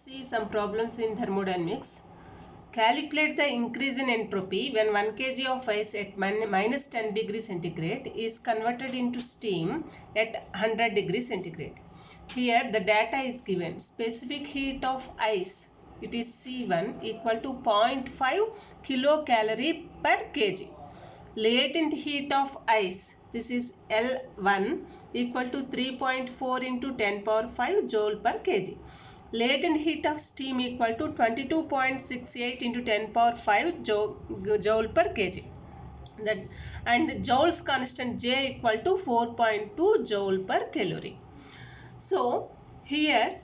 See some problems in thermodynamics. Calculate the increase in entropy when 1 kg of ice at minus 10 degrees centigrade is converted into steam at 100 degrees centigrade. Here the data is given. Specific heat of ice, it is C1 equal to 0.5 kilocalorie per kg. Latent heat of ice, this is L1 equal to 3.4 into 10 power 5 joule per kg. Latent heat of steam equal to 22.68 into 10 power 5 joule per kg. And Joule's constant J equal to 4.2 joule per calorie. So here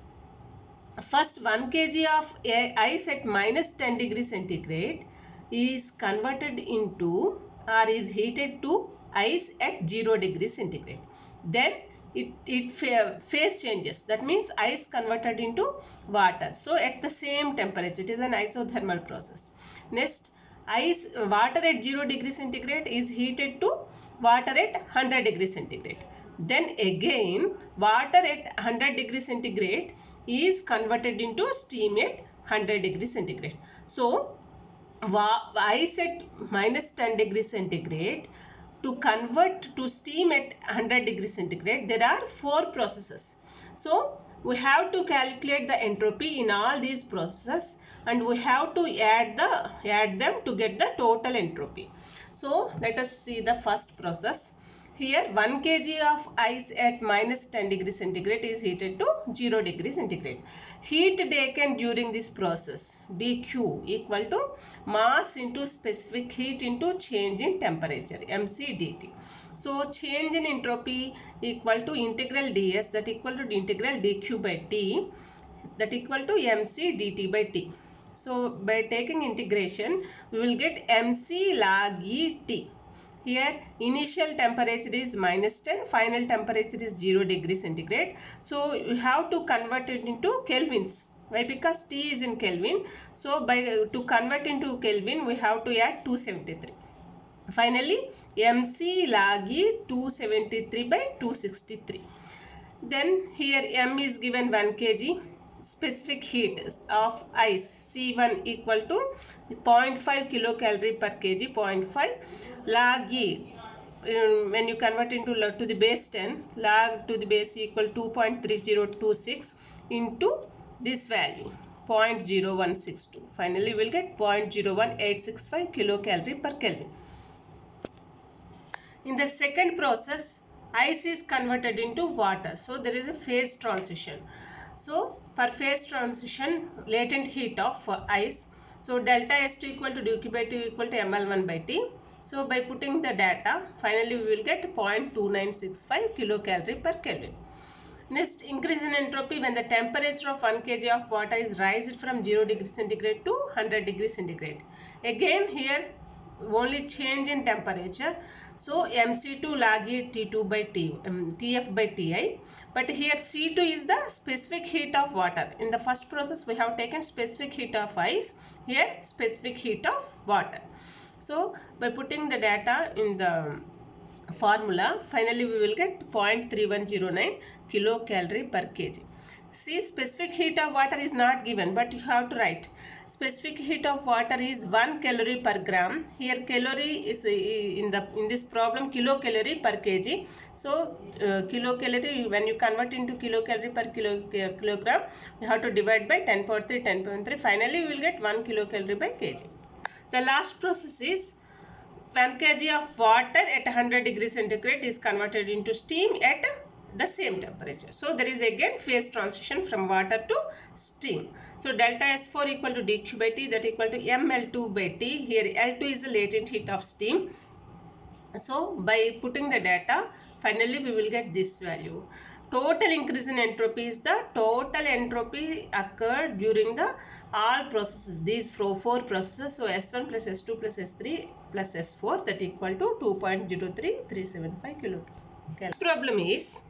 first 1 kg of ice at minus 10 degrees centigrade is converted into or is heated to ice at 0 degrees centigrade. Then it phase changes, that means ice converted into water. So at the same temperature, it is an isothermal process. Next, water at 0 degrees centigrade is heated to water at 100 degrees centigrade. Then again water at 100 degrees centigrade is converted into steam at 100 degrees centigrade. So ice at minus 10 degrees centigrade to convert to steam at 100 degrees centigrade, there are 4 processes. So we have to calculate the entropy in all these processes and we have to add them to get the total entropy. So let us see the first process. Here 1 kg of ice at minus 10 degrees centigrade is heated to 0 degrees centigrade. Heat taken during this process dQ equal to mass into specific heat into change in temperature mc dt. So change in entropy equal to integral ds that equal to integral dQ by t that equal to mc dt by t. So by taking integration we will get mc log e t. Here initial temperature is minus 10, final temperature is 0 degrees centigrade. So you have to convert it into kelvins. Why? Because T is in Kelvin. So to convert into Kelvin we have to add 273. Finally mc log E 273 by 263. Then here m is given 1 kg. Specific heat of ice C1 equal to 0.5 kilocalorie per kg, 0.5 log E. When you convert into to the base 10, log to the base equal 2.3026 into this value 0.0162. Finally we will get 0.01865 kilocalorie per Kelvin. In the second process, ice is converted into water. So there is a phase transition. So for phase transition, latent heat of ice. So delta S2 equal to dQ by T equal to ml1 by T. So by putting the data, finally we will get 0.2965 kilocalorie per Kelvin. Next, increase in entropy when the temperature of 1 kg of water is raised from 0 degrees centigrade to 100 degrees centigrade. Again here only change in temperature. So mc2 log E T2 by T, Tf by Ti. But here C2 is the specific heat of water. In the first process we have taken specific heat of ice. Here specific heat of water. So by putting the data in the formula, finally we will get 0.3109 kilocalorie per kg. See, specific heat of water is not given, but you have to write. Specific heat of water is 1 calorie per gram. Here calorie is in this problem kilocalorie per kg. So kilocalorie, when you convert into kilocalorie per kilogram, you have to divide by 10 power 3, 10 power 3. Finally, we will get 1 kilocalorie by kg. The last process is 1 kg of water at 100 degrees centigrade is converted into steam at the same temperature. So there is again phase transition from water to steam. So delta S4 equal to dQ by T that equal to mL2 by T. Here L2 is the latent heat of steam. So by putting the data, finally we will get this value. Total increase in entropy is the total entropy occurred during the all processes, these 4 processes. So S1 plus S2 plus S3 plus S4 that equal to 2.03375 kilocalorie. Problem is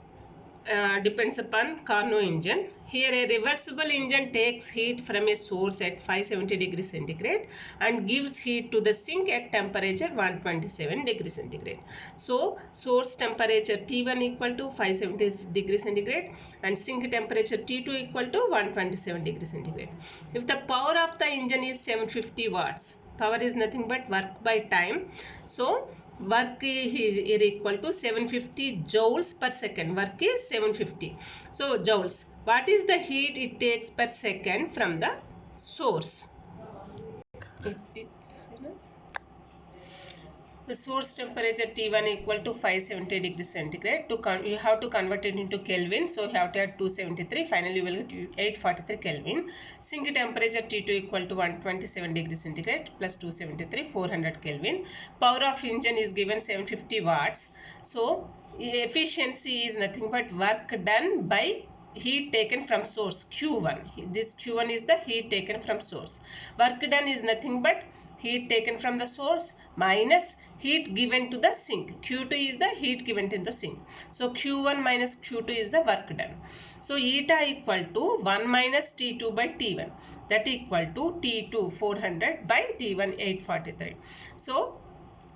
depends upon Carnot engine. Here a reversible engine takes heat from a source at 570 degrees centigrade and gives heat to the sink at temperature 127 degrees centigrade. So source temperature T1 equal to 570 degrees centigrade and sink temperature T2 equal to 127 degrees centigrade. If the power of the engine is 750 watts, power is nothing but work by time. So work is equal to 750 joules per second. Work is 750. So joules. What is the heat it takes per second from the source? The source temperature T1 equal to 570 degrees centigrade. You have to convert it into Kelvin. So you have to add 273. Finally, you will get 843 Kelvin. Sink temperature T2 equal to 127 degrees centigrade plus 273, 400 Kelvin. Power of engine is given 750 watts. So efficiency is nothing but work done by heat taken from source Q1. This Q1 is the heat taken from source. Work done is nothing but heat taken from the source minus heat given to the sink. Q2 is the heat given to the sink. So Q1 minus Q2 is the work done. So eta equal to 1 minus T2 by T1. That equal to T2 400 by T1 843. So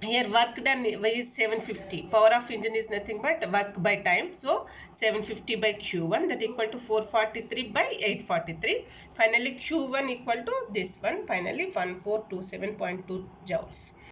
here work done is 750. Power of engine is nothing but work by time. So 750 by Q1, that equal to 443 by 843. Finally Q1 equal to this one. Finally 1427.2 joules.